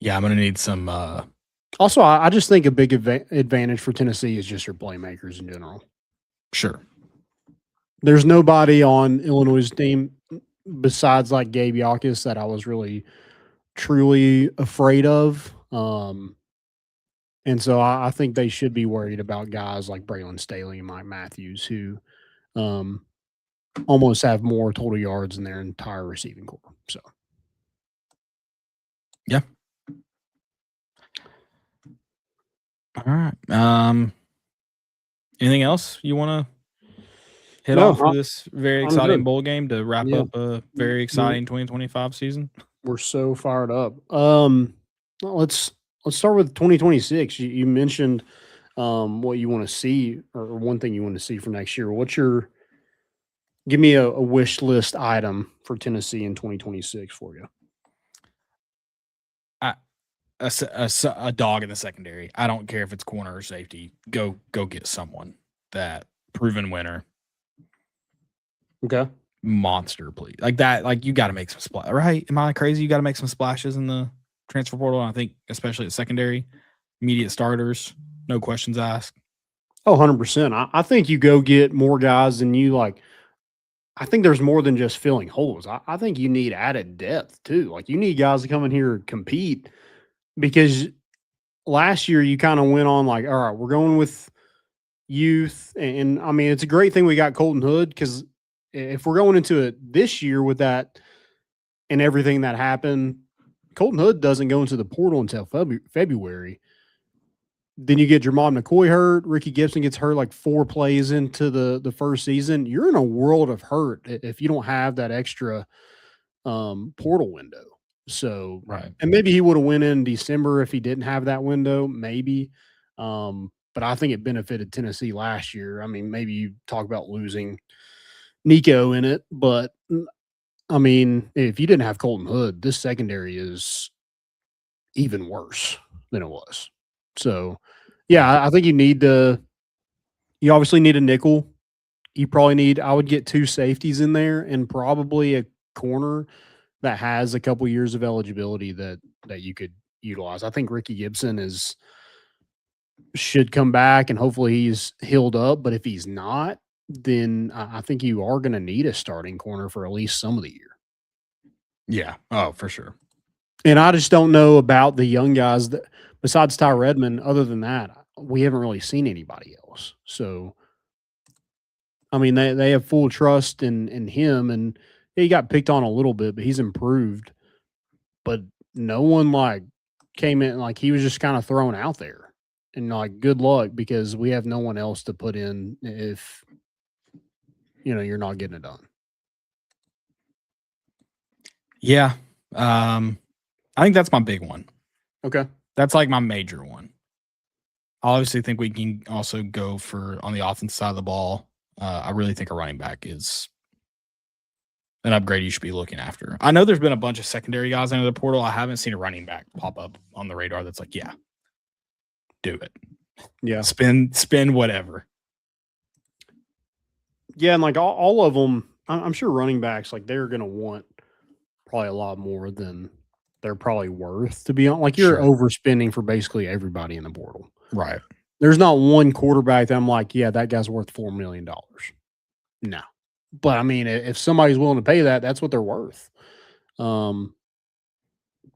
Yeah, I'm going to need some. Also, I just think a big advantage for Tennessee is just your playmakers in general. Sure. There's nobody on Illinois' team besides like Gabe Yakis that I was really truly afraid of. And so I think they should be worried about guys like Braylon Staley and Mike Matthews who almost have more total yards in their entire receiving corps. So, yeah. All right. Anything else you want to hit off for this very exciting bowl game to wrap up a very exciting 2025 season? We're so fired up. Let's start with 2026. You mentioned what you want to see, or one thing you want to see for next year. Give me a wish list item for Tennessee in 2026 for you. A dog in the secondary. I don't care if it's corner or safety. Go get someone. That proven winner. Okay. Monster, please. Like that. Like you got to make some splash, right? Am I crazy? You got to make some splashes in the transfer portal. And I think especially at secondary, immediate starters, no questions asked. Oh, 100%. I think you go get more guys than you like. I think there's more than just filling holes. I think you need added depth too. Like you need guys to come in here and compete, because last year you kind of went on like, all right, we're going with youth. And I mean, it's a great thing we got Colton Hood, because if we're going into it this year with that and everything that happened, Colton Hood doesn't go into the portal until February. Then you get Jermod McCoy hurt. Ricky Gibson gets hurt like 4 plays into the first season. You're in a world of hurt if you don't have that extra portal window. So, right. And maybe he would have went in December if he didn't have that window, maybe. But I think it benefited Tennessee last year. I mean, maybe you talk about losing Nico in it, but I mean, if you didn't have Colton Hood, this secondary is even worse than it was. So, yeah, I think you obviously need a nickel. You probably need, I would get 2 safeties in there and probably a corner that has a couple years of eligibility that you could utilize. I think Ricky Gibson should come back and hopefully he's healed up. But if he's not, then I think you are going to need a starting corner for at least some of the year. Yeah. Oh, for sure. And I just don't know about the young guys that, besides Ty Redmond, other than that, we haven't really seen anybody else. So, I mean, they have full trust in him, and he got picked on a little bit, but he's improved. But no one like came in, like he was just kind of thrown out there, and like good luck, because we have no one else to put in if you're not getting it done. Yeah. I think that's my big one. Okay. That's like my major one. I obviously think we can also go for on the offense side of the ball. I really think a running back is an upgrade you should be looking after. I know there's been a bunch of secondary guys into the portal. I haven't seen a running back pop up on the radar that's like, yeah, do it. Yeah. Spend whatever. Yeah, and like all of them, I'm sure running backs, like they're going to want probably a lot more than they're probably worth, to be honest. Like you're overspending for basically everybody in the portal. Right. There's not one quarterback that I'm like, yeah, that guy's worth $4 million. No. But I mean, if somebody's willing to pay that, that's what they're worth. Or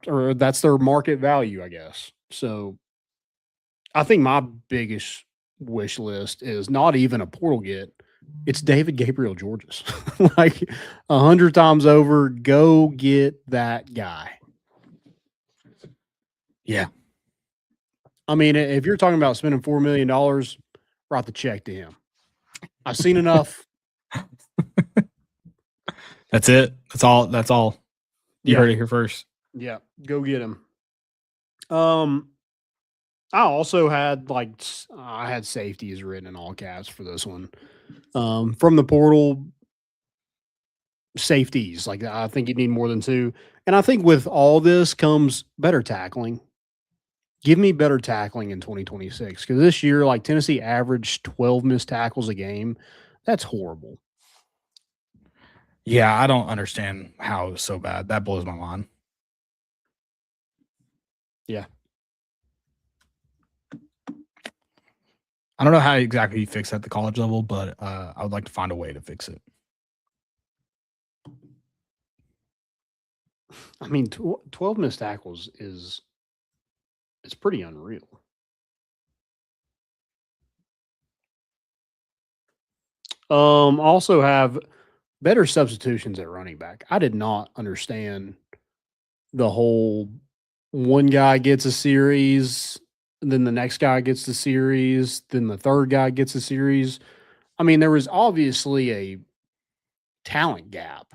that's their market value, I guess. So I think my biggest wish list is not even a portal get. It's David Gabriel Georges. Like 100 times over, go get that guy. Yeah. I mean, if you're talking about spending $4 million, write the check to him. I've seen enough. That's it. That's all. You heard it here first. Yeah, go get him. I also had I had safeties written in all caps for this one. From the portal, safeties. Like I think you need more than 2. And I think with all this comes better tackling. Give me better tackling in 2026 because this year, like Tennessee averaged 12 missed tackles a game. That's horrible. Yeah, I don't understand how it was so bad. That blows my mind. Yeah. I don't know how exactly you fix that at the college level, but I would like to find a way to fix it. I mean, 12 missed tackles it's pretty unreal. Also have better substitutions at running back. I did not understand the whole one guy gets a series, then the next guy gets the series, then the third guy gets a series. I mean, there was obviously a talent gap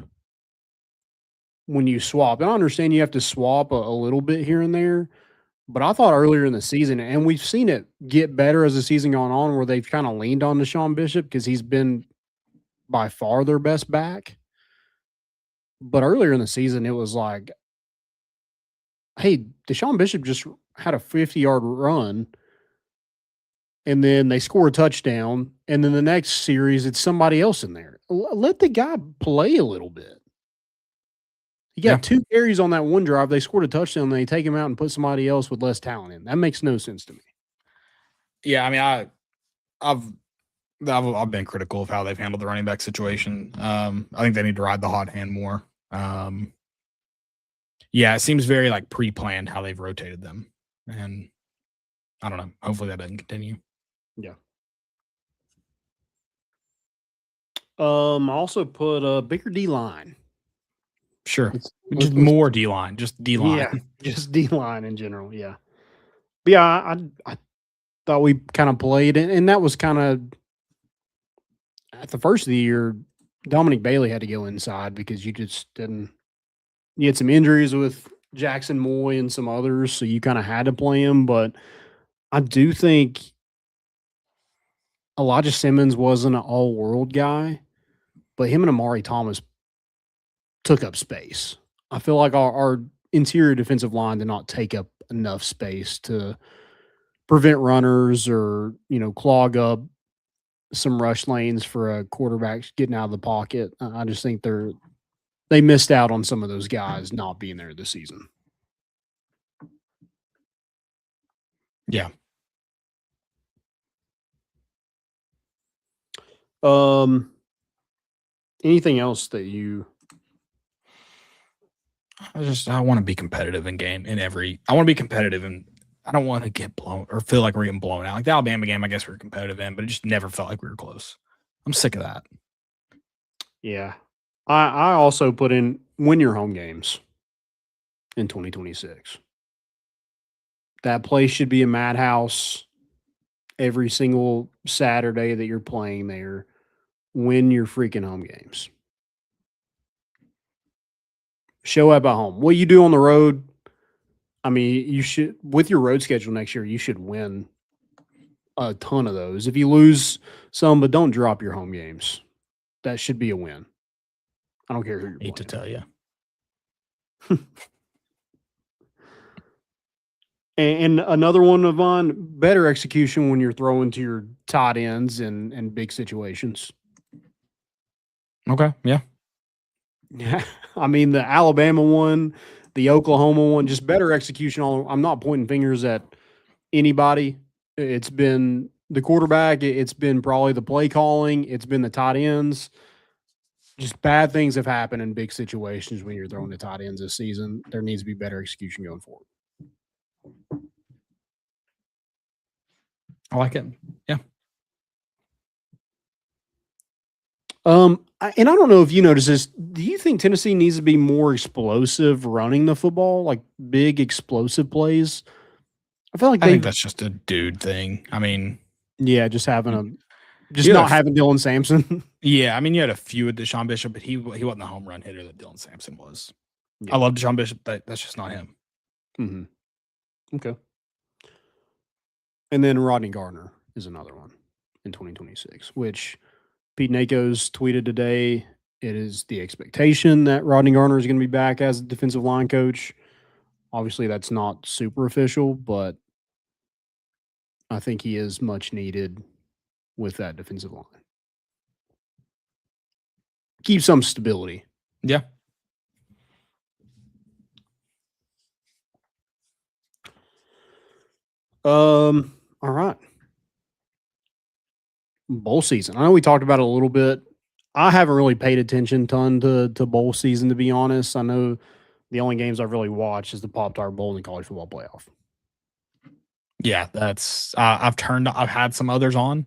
when you swap. And I understand you have to swap a little bit here and there, but I thought earlier in the season, and we've seen it get better as the season gone on, where they've kind of leaned on Deshaun Bishop because he's been by far their best back. But earlier in the season, it was like, hey, Deshaun Bishop just had a 50-yard run, and then they score a touchdown, and then the next series, it's somebody else in there. Let the guy play a little bit. He got 2 carries on that one drive. They scored a touchdown, and they take him out and put somebody else with less talent in. That makes no sense to me. Yeah, I mean, I've been critical of how they've handled the running back situation. I think they need to ride the hot hand more. Yeah, it seems very like pre-planned how they've rotated them, and I don't know. Hopefully that doesn't continue. Yeah. I also put a bigger D line. Sure, just more D line, just D line. Yeah, just D line in general. Yeah, but yeah, I thought we kind of played, and that was kind of at the first of the year. Dominic Bailey had to go inside because you just didn't. You had some injuries with Jackson Moy and some others, so you kind of had to play him. But I do think Elijah Simmons wasn't an all-world guy, but him and Amari Thomas took up space. I feel like our interior defensive line did not take up enough space to prevent runners or, clog up some rush lanes for a quarterback getting out of the pocket. I just think they missed out on some of those guys not being there this season. Yeah. Anything else that you? I want to be competitive in I want to be competitive, and I don't want to get blown or feel like we're getting blown out. Like the Alabama game, I guess we were competitive in, but it just never felt like we were close. I'm sick of that. Yeah. I also put in win your home games in 2026. That place should be a madhouse every single Saturday that you're playing there. Win your freaking home games. Show up at home. What you do on the road, I mean, you should, with your road schedule next year, you should win a ton of those. If you lose some, but don't drop your home games. That should be a win. I don't care who you're playing. Hate to tell you. And another one, Yvonne, better execution when you're throwing to your tight ends in big situations. Okay, yeah. Yeah. I mean, the Alabama one, the Oklahoma one, just better execution. I'm not pointing fingers at anybody. It's been the quarterback. It's been probably the play calling. It's been the tight ends. Just bad things have happened in big situations when you're throwing the tight ends this season. There needs to be better execution going forward. I like it. Yeah. And I don't know if you notice this. Do you think Tennessee needs to be more explosive running the football, like big explosive plays? I feel like I think that's just a dude thing. I mean, yeah, just having not having Dylan Sampson. Yeah, I mean, you had a few with Deshaun Bishop, but he wasn't the home run hitter that Dylan Sampson was. Yeah. I love Deshaun Bishop. That's just not him. Mm-hmm. Okay. And then Rodney Gardner is another one in 2026, which Pete Nakos tweeted today. It is the expectation that Rodney Gardner is going to be back as a defensive line coach. Obviously, that's not super official, but I think he is much needed with that defensive line. Keep some stability. Yeah. All right. Bowl season. I know we talked about it a little bit. I haven't really paid attention ton to bowl season, to be honest. I know the only games I've really watched is the Pop-Tart Bowl and the college football playoff. Yeah, that's I've had some others on.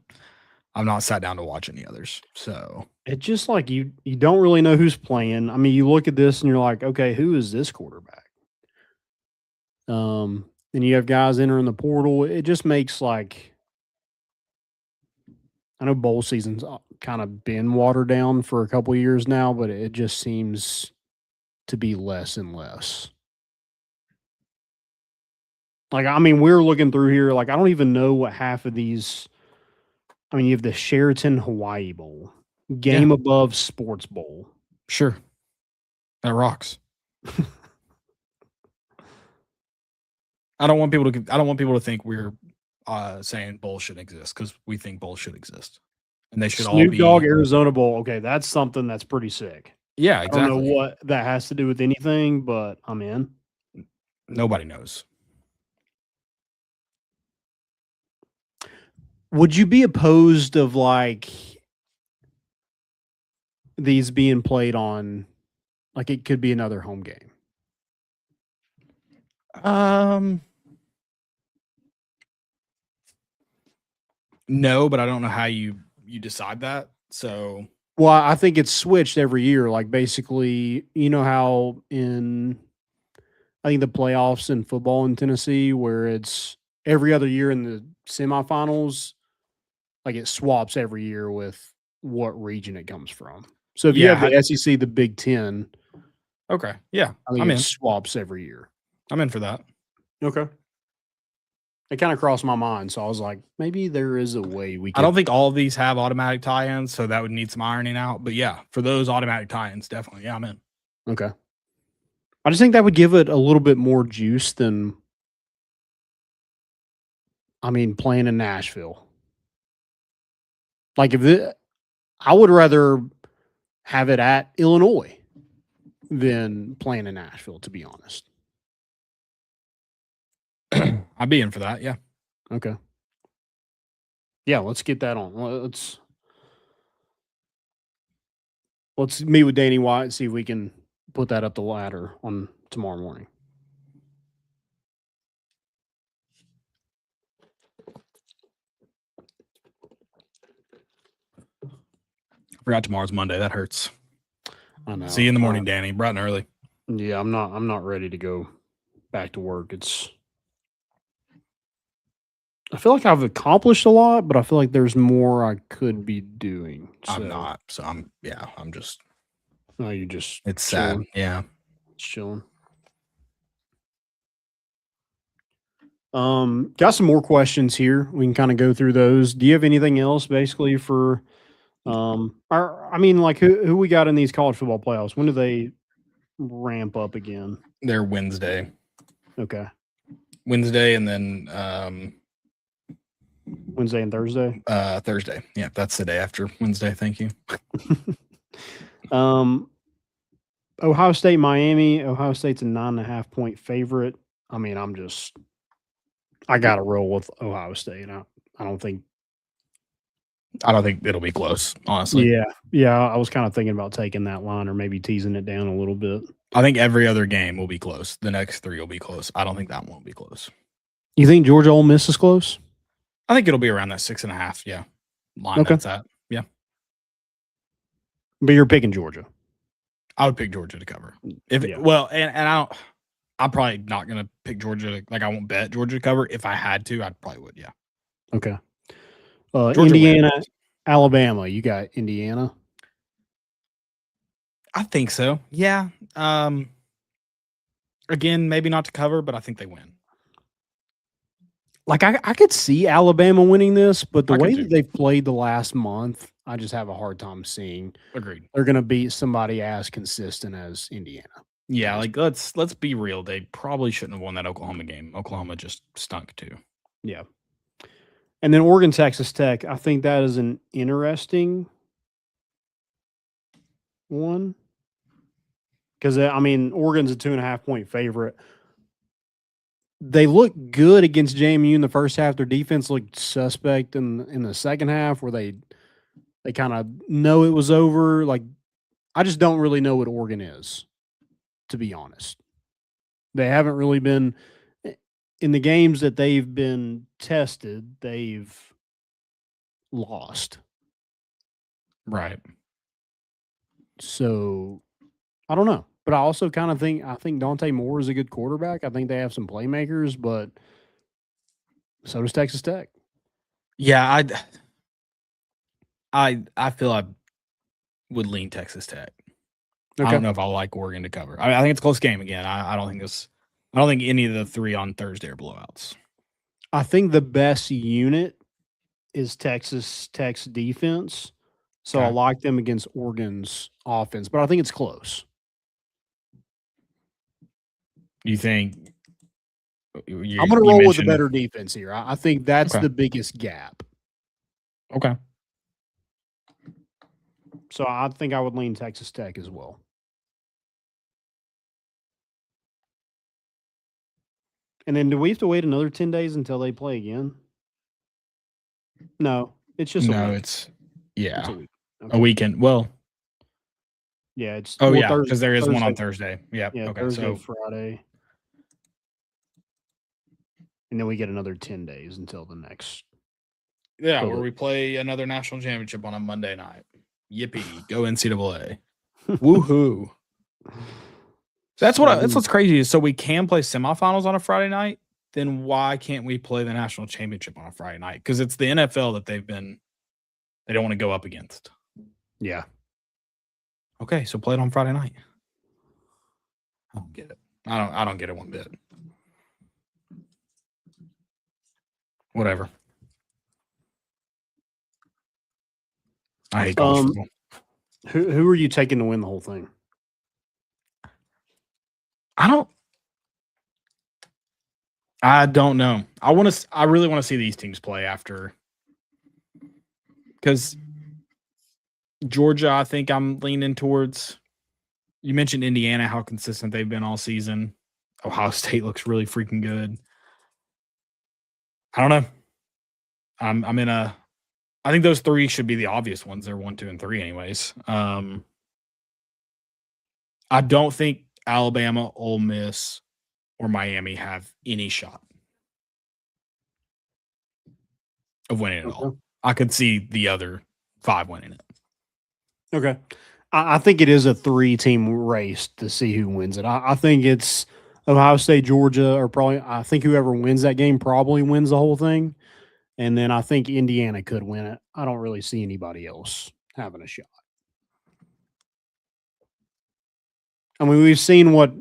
I've not sat down to watch any others. So It's just like you don't really know who's playing. I mean, you look at this and you're like, okay, who is this quarterback? And you have guys entering the portal. It just makes like, I know bowl season's kind of been watered down for a couple of years now, but it just seems to be less and less. Like, I mean, we're looking through here. Like, I don't even know what half of these. I mean, you have the Sheraton Hawaii Bowl, Game Above Sports Bowl. sure. That rocks. I don't want people to think we're saying bowl shouldn't exist, because we think bowl should exist. And they should all Snoop be Dogg Arizona Bowl. Okay, that's something that's pretty sick. Yeah, I exactly. don't know what that has to do with anything, but I'm in. Nobody knows. Would you be opposed of like these being played on, like it could be another home game? No, but I don't know how you decide that. So Well, I think it's switched every year. Like basically, you know how in I think the playoffs in football in Tennessee, where it's every other year in the semifinals, like it swaps every year with what region it comes from. So if you Yeah, have the SEC, the Big Ten, okay, yeah, I think I'm it in. swaps every year. I'm in for that. Okay. It kind of crossed my mind, so I was like, maybe there is a way we can. I don't think all of these have automatic tie-ins, so that would need some ironing out. But yeah, for those automatic tie-ins, definitely, yeah, I'm in. Okay. I just think that would give it a little bit more juice than, I mean, playing in Nashville. Like I would rather have it at Illinois than playing in Nashville, to be honest. I'd be in for that. Yeah. Okay. Yeah, let's get that on. Let's meet with Danny White and see if we can put that up the ladder on tomorrow morning. I forgot tomorrow's Monday. That hurts. I know. See you in the morning, Danny. Bright and early. Yeah, I'm not ready to go back to work. I feel like I've accomplished a lot, but I feel like there's more I could be doing. I'm not. So I'm just. No, you just. It's chilling. sad. Yeah. It's chilling. Got some more questions here. We can kind of go through those. Do you have anything else basically for like who we got in these college football playoffs? When do they ramp up again? They're Wednesday. Okay. Wednesday and then Wednesday and Thursday? Thursday. Yeah, that's the day after Wednesday. Thank you. Ohio State, Miami. Ohio State's a 9.5 point favorite. I mean, I got to roll with Ohio State. I don't think it'll be close, honestly. Yeah. I was kind of thinking about taking that line or maybe teasing it down a little bit. I think every other game will be close. The next three will be close. I don't think that one will be close. You think Georgia Ole Miss is close? I think it'll be around that 6.5. Yeah. Line Okay. that's at. Yeah. But you're picking Georgia. I would pick Georgia to cover. Yeah. I'm probably not going to pick Georgia. I won't bet Georgia to cover. If I had to, I probably would. Yeah. Okay. Georgia Indiana, wins. Alabama. You got Indiana? I think so. Yeah. Again, maybe not to cover, but I think they win. Like I could see Alabama winning this, but the I could way too. that they've played the last month, I just have a hard time seeing Agreed. they're going to beat somebody as consistent as Indiana. Yeah, like let's be real. They probably shouldn't have won that Oklahoma game. Oklahoma just stunk too. Yeah. And then Oregon, Texas Tech. I think that is an interesting one. Because, I mean, Oregon's a 2.5-point favorite. They look good against JMU in the first half. Their defense looked suspect in the second half where they kind of know it was over. Like, I just don't really know what Oregon is, to be honest. They haven't really been in the games that they've been tested, they've lost. Right. So I don't know. But I also kind of think Dante Moore is a good quarterback. I think they have some playmakers, but so does Texas Tech. Yeah, I feel I would lean Texas Tech. Okay. I don't know if I'll like Oregon to cover. I think it's a close game again. I don't think any of the three on Thursday are blowouts. I think the best unit is Texas Tech's defense. So I Okay. like them against Oregon's offense, but I think it's close. You think I'm going to roll with the mentioned- better defense here. I think that's Okay. the biggest gap. Okay. So I think I would lean Texas Tech as well. And then do we have to wait another 10 days until they play again? No, it's just a No, week. it's It's a week. a Okay. weekend. Well, Yeah, it's oh well, yeah, Thursday- because there is one on Thursday. Thursday. Yeah. Yeah, Okay. Thursday, So Friday. And then we get another 10 days until the next. yeah, Cool. where we play another national championship on a Monday night. Yippee! Go NCAA! Woohoo! That's what's crazy is so we can play semifinals on a Friday night. Then why can't we play the national championship on a Friday night? Because it's the NFL that they don't want to go up against. Yeah. Okay, so play it on Friday night. I don't get it. I don't get it one bit. Whatever. I hate college football. Who are you taking to win the whole thing? I don't know. I really want to see these teams play after, because Georgia, I think I'm leaning towards. You mentioned Indiana, how consistent they've been all season. Ohio State looks really freaking good. I don't know. I'm in a. I think those three should be the obvious ones. They're 1, 2, and 3, anyways. I don't think Alabama, Ole Miss, or Miami have any shot of winning it all. Okay. I could see the other 5 winning it. Okay. I think it is a 3-team race to see who wins it. I think it's Ohio State, Georgia, or probably I think whoever wins that game probably wins the whole thing. And then I think Indiana could win it. I don't really see anybody else having a shot. I mean, we've seen what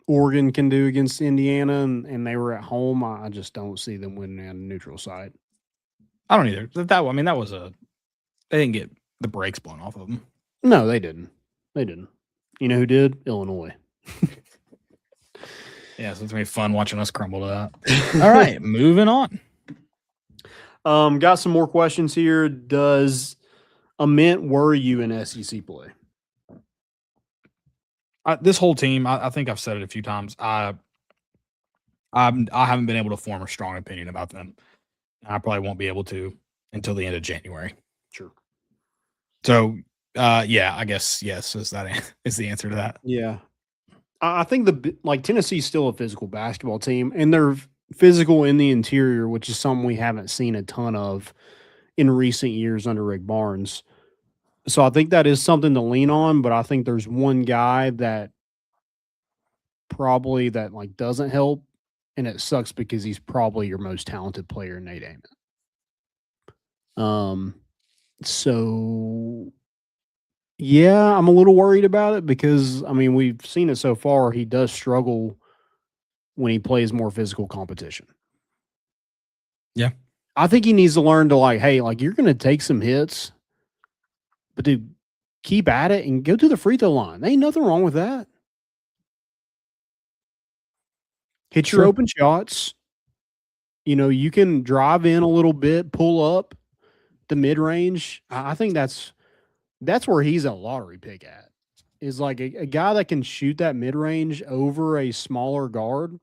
Oregon can do against Indiana, and they were at home. I just don't see them winning on a neutral site. I don't either. They didn't get the brakes blown off of them. No, they didn't. They didn't. You know who did? Illinois. Yeah, so it's gonna be fun watching us crumble to that. All right, moving on. Got some more questions here. Does Ament worry you in SEC play? This whole team, I think I've said it a few times. I haven't been able to form a strong opinion about them. I probably won't be able to until the end of January. Sure. So, yeah, I guess yes is the answer to that. Yeah. I think Tennessee's still a physical basketball team, and they're physical in the interior, which is something we haven't seen a ton of in recent years under Rick Barnes. So I think that is something to lean on, but I think there's one guy that probably doesn't help, and it sucks because he's probably your most talented player, Nate Ament. So yeah, I'm a little worried about it because I mean we've seen it so far. He does struggle when he plays more physical competition. Yeah. I think he needs to learn to like, hey, like you're going to take some hits, but dude, keep at it and go to the free throw line. There ain't nothing wrong with that. Hit your Sure. open shots. You know, you can drive in a little bit, pull up the mid range. I think that's where he's a lottery pick at. Is like a guy that can shoot that mid range over a smaller guard.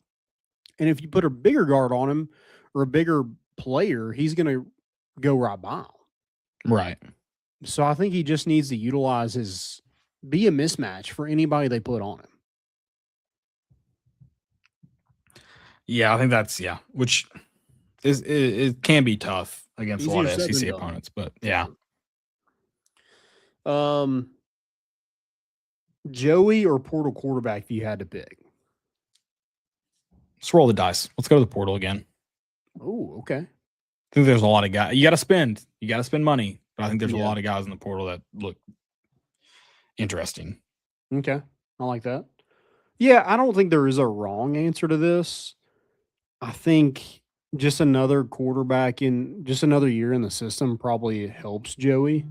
And if you put a bigger guard on him or a bigger player, he's going to go right by him. Right. So I think he just needs to utilize be a mismatch for anybody they put on him. Yeah, I think that's which is it can be tough against a lot of Easier said SEC than done. opponents, but yeah. Joey or portal quarterback if you had to pick? Let's roll the dice. Let's go to the portal again. Oh, okay. I think there's a lot of guys. You got to spend money, but I think there's a Yeah. lot of guys in the portal that look interesting. Okay. I like that. Yeah, I don't think there is a wrong answer to this. I think just another quarterback in just another year in the system probably helps Joey.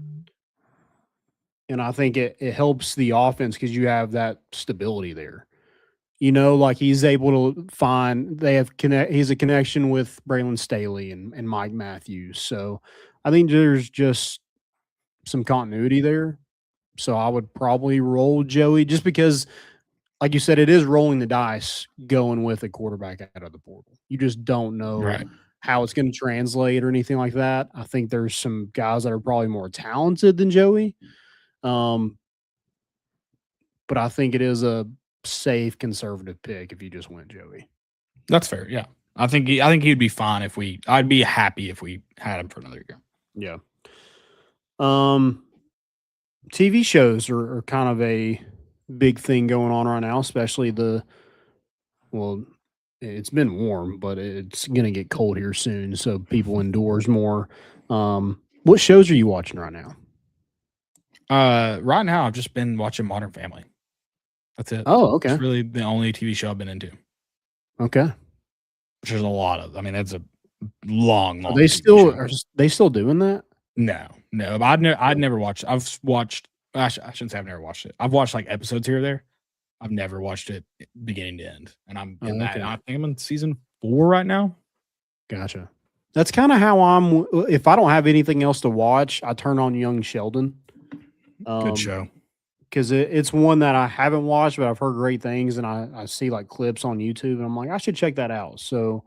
And I think it helps the offense because you have that stability there. You know, like he's able to he's a connection with Braylon Staley and Mike Matthews. So I think there's just some continuity there. So I would probably roll Joey just because, like you said, it is rolling the dice going with a quarterback out of the portal. You just don't know Right. how it's going to translate or anything like that. I think there's some guys that are probably more talented than Joey. But I think it is a safe conservative pick if you just went Joey. That's fair. Yeah. I think he'd be fine I'd be happy if we had him for another year. Yeah. TV shows are kind of a big thing going on right now, especially it's been warm, but it's going to get cold here soon. So people indoors more. What shows are you watching right now? Right now I've just been watching Modern Family. That's it. Oh, okay. It's really the only TV show I've been into. Okay. Which there's a lot of. I mean, that's a long. Are they still doing that? No. I'd never watched. I've watched. I shouldn't say I've never watched it. I've watched like episodes here or there. I've never watched it beginning to end, and I'm in that. Okay. I think I'm in season 4 right now. Gotcha. That's kind of how I'm. If I don't have anything else to watch, I turn on Young Sheldon. Good show. Because it's one that I haven't watched, but I've heard great things, and I see like clips on YouTube, and I'm like, I should check that out. So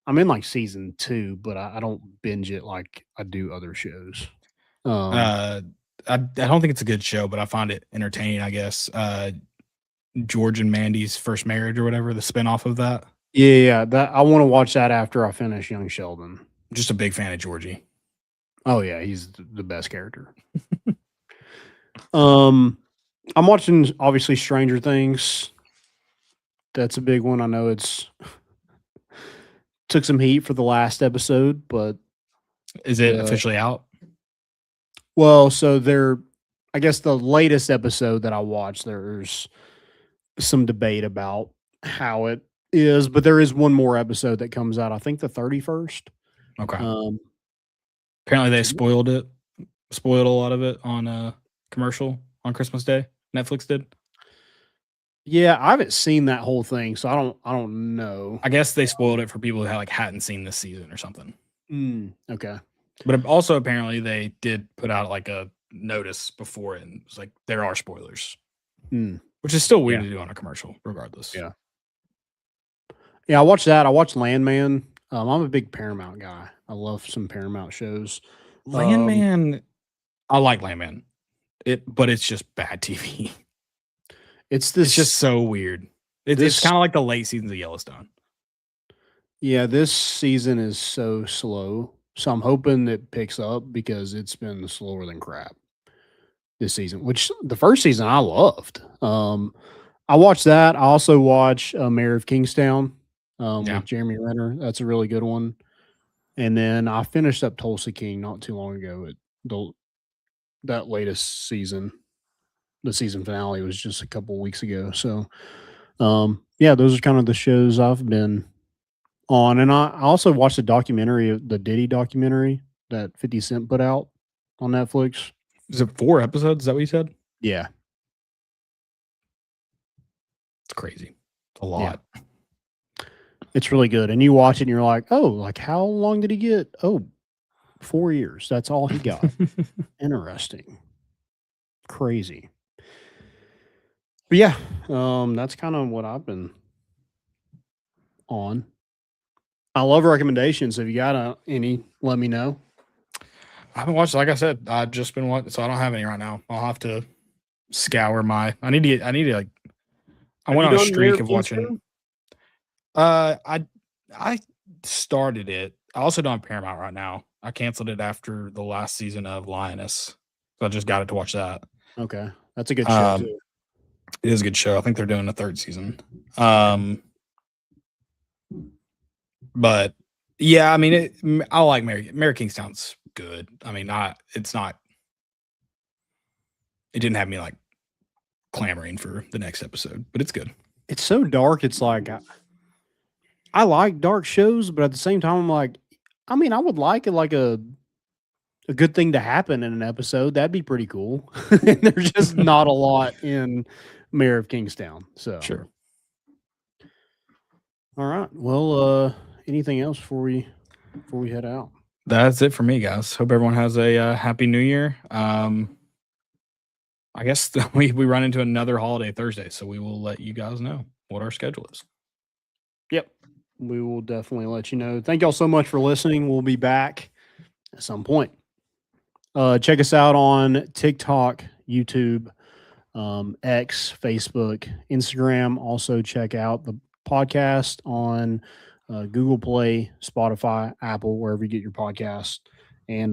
I'm in like season 2, but I don't binge it like I do other shows. I don't think it's a good show, but I find it entertaining, I guess. George and Mandy's First Marriage or whatever, the spinoff of that. Yeah, that I want to watch that after I finish Young Sheldon. I'm just a big fan of Georgie. Oh yeah, he's the best character. I'm watching obviously Stranger Things. That's a big one. I know it's took some heat for the last episode, but Is it officially out? well, so I guess the latest episode that I watched, there's some debate about how it is, but there is one more episode that comes out, I think the 31st. Okay. Apparently they spoiled a lot of it on a commercial on Christmas Day. Netflix did. Yeah, I haven't seen that whole thing, so I don't know. I guess they spoiled it for people who hadn't seen this season or something. Okay. But also apparently they did put out like a notice before it, and it's like there are spoilers. Which is still weird to do on a commercial, regardless. Yeah. Yeah, I watched that. I watched Landman. I'm a big Paramount guy. I love some Paramount shows. Landman, I like Landman. But it's just bad TV. It's just so weird. It's kind of like the late seasons of Yellowstone. Yeah, this season is so slow. So I'm hoping it picks up because it's been slower than crap this season, which the first season I loved. I watched that. I also watched Mayor of Kingstown with Jeremy Renner. That's a really good one. And then I finished up Tulsa King not too long ago. That latest season. The season finale was just a couple weeks ago. So, yeah, those are kind of the shows I've been on. And I also watched the documentary, the Diddy documentary that 50 Cent put out on Netflix. Is it 4 episodes? Is that what you said? Yeah. It's crazy. It's a lot. It's really good. And you watch it and you're like, oh, like how long did he get? Oh, 4 years. That's all he got. Interesting. Crazy. But yeah, that's kind of what I've been on. I love recommendations. If you got any, let me know. I haven't watched, like I said, I've just been watching, so I don't have any right now. I'll have to scour my. I went on a streak of watching. I started it. I also don't have Paramount right now. I canceled it after the last season of Lioness, so I just got it to watch that. Okay, that's a good show too. It is a good show. I think they're doing a 3rd season. But yeah, I mean, I like Mary Kingstown's good. I mean, it didn't have me like clamoring for the next episode, but it's good. It's so dark. It's like I like dark shows, but at the same time, I'm like, I mean, I would like it like a good thing to happen in an episode. That'd be pretty cool. And there's just not a lot in Mayor of Kingstown. So Sure. All right. Well, anything else before we head out? That's it for me, guys. Hope everyone has a happy New Year. I guess we run into another holiday Thursday, so we will let you guys know what our schedule is. Yep. We will definitely let you know. Thank y'all so much for listening. We'll be back at some point. Check us out on TikTok, YouTube, X, Facebook, Instagram. Also check out the podcast on Google Play, Spotify, Apple, wherever you get your podcast. And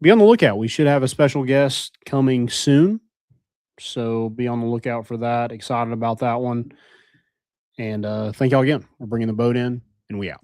be on the lookout. We should have a special guest coming soon. So be on the lookout for that. Excited about that one. And thank y'all again. We're bringing the boat in, and we out.